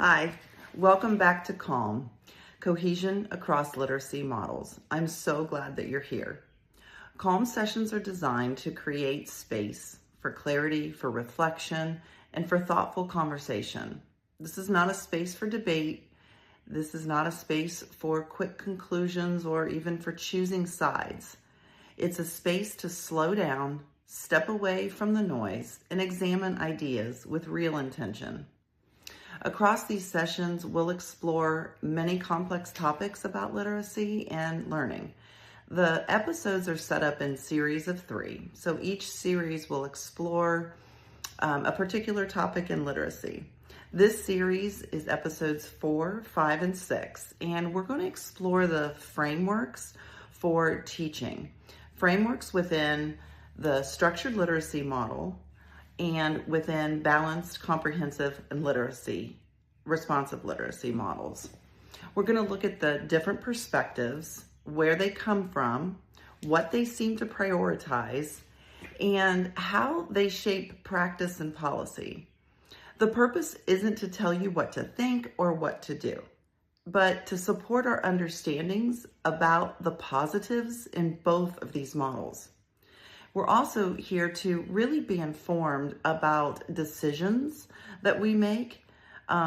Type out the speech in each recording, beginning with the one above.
Hi, welcome back to Calm, Cohesion Across Literacy Models. I'm so glad that you're here. Calm sessions are designed to create space for clarity, for reflection, and for thoughtful conversation. This is not a space for debate. This is not a space for quick conclusions or even for choosing sides. It's a space to slow down, step away from the noise, and examine ideas with real intention. Across these sessions, we'll explore many complex topics about literacy and learning. The episodes are set up in series of 3, so each series will explore a particular topic in literacy. This series is episodes 4, 5, and 6, and we're going to explore the frameworks for teaching. Frameworks within the structured literacy model, and within balanced, comprehensive, and responsive literacy models. We're going to look at the different perspectives, where they come from, what they seem to prioritize, and how they shape practice and policy. The purpose isn't to tell you what to think or what to do, but to support our understandings about the positives in both of these models. We're also here to really be informed about decisions that we make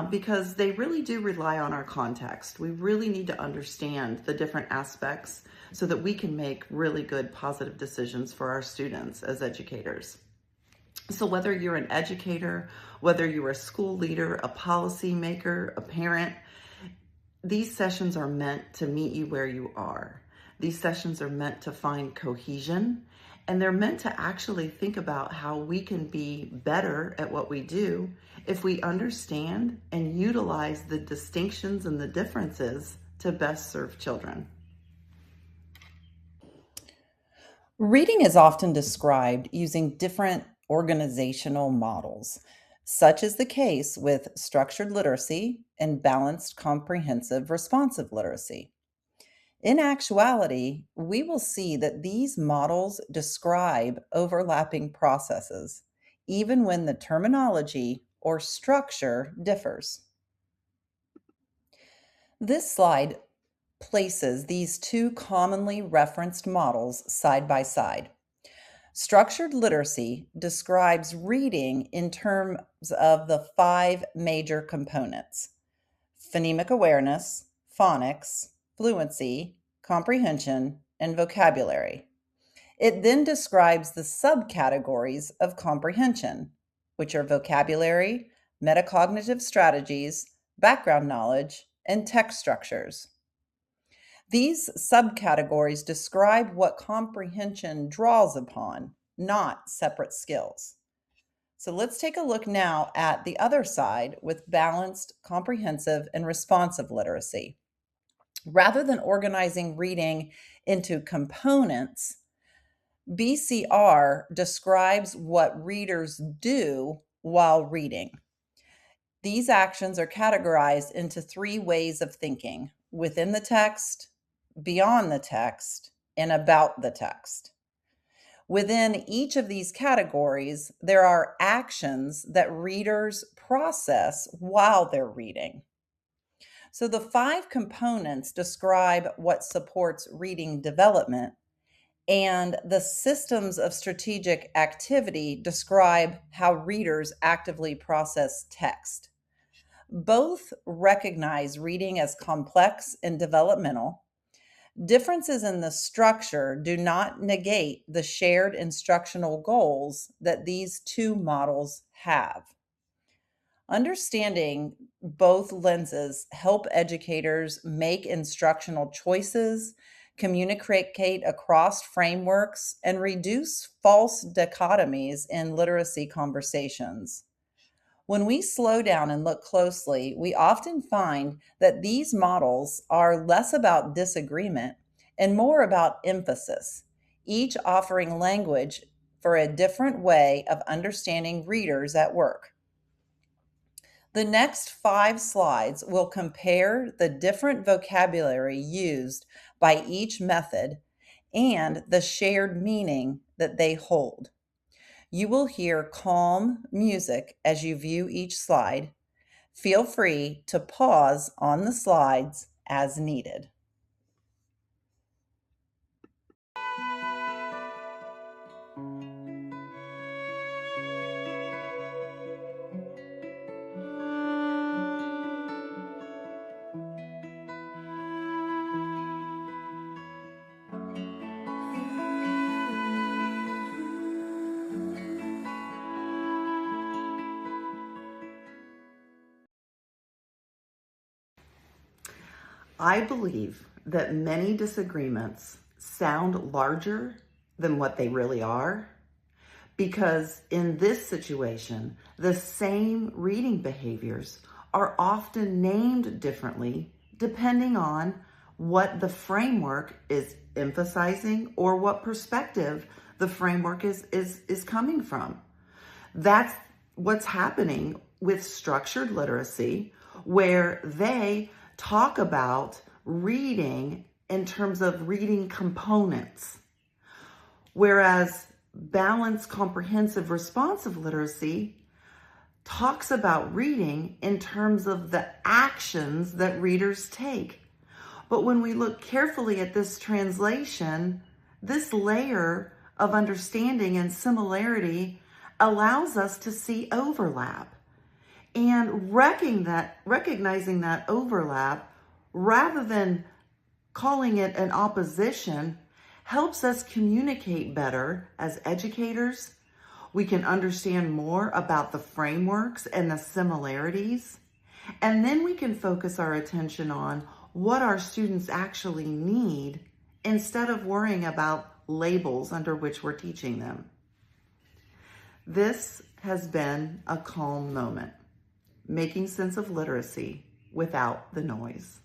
because they really do rely on our context. We really need to understand the different aspects so that we can make really good positive decisions for our students as educators. So whether you're an educator, whether you're a school leader, a policy maker, a parent, these sessions are meant to meet you where you are. These sessions are meant to find cohesion, and they're meant to actually think about how we can be better at what we do if we understand and utilize the distinctions and the differences to best serve children. Reading is often described using different organizational models, such is the case with structured literacy and balanced comprehensive responsive literacy. In actuality, we will see that these models describe overlapping processes, even when the terminology or structure differs. This slide places these two commonly referenced models side by side. Structured literacy describes reading in terms of the 5 major components: phonemic awareness, phonics, fluency, comprehension, and vocabulary. It then describes the subcategories of comprehension, which are vocabulary, metacognitive strategies, background knowledge, and text structures. These subcategories describe what comprehension draws upon, not separate skills. So let's take a look now at the other side with balanced, comprehensive, and responsive literacy. Rather than organizing reading into components, BCR describes what readers do while reading. These actions are categorized into 3 ways of thinking: within the text, beyond the text, and about the text. Within each of these categories, there are actions that readers process while they're reading. So the 5 components describe what supports reading development, and the systems of strategic activity describe how readers actively process text. Both recognize reading as complex and developmental. Differences in the structure do not negate the shared instructional goals that these 2 models have. Understanding both lenses help educators make instructional choices, communicate across frameworks, and reduce false dichotomies in literacy conversations. When we slow down and look closely, we often find that these models are less about disagreement and more about emphasis, each offering language for a different way of understanding readers at work. The next 5 slides will compare the different vocabulary used by each method and the shared meaning that they hold. You will hear calm music as you view each slide. Feel free to pause on the slides as needed. I believe that many disagreements sound larger than what they really are, because in this situation, the same reading behaviors are often named differently depending on what the framework is emphasizing or what perspective the framework is coming from. That's what's happening with structured literacy, where they talk about reading in terms of reading components, whereas balanced, comprehensive, responsive literacy talks about reading in terms of the actions that readers take. But when we look carefully at this translation, this layer of understanding and similarity allows us to see overlap. And recognizing that overlap, rather than calling it an opposition, helps us communicate better as educators. We can understand more about the frameworks and the similarities, and then we can focus our attention on what our students actually need instead of worrying about labels under which we're teaching them. This has been a calm moment, making sense of literacy without the noise.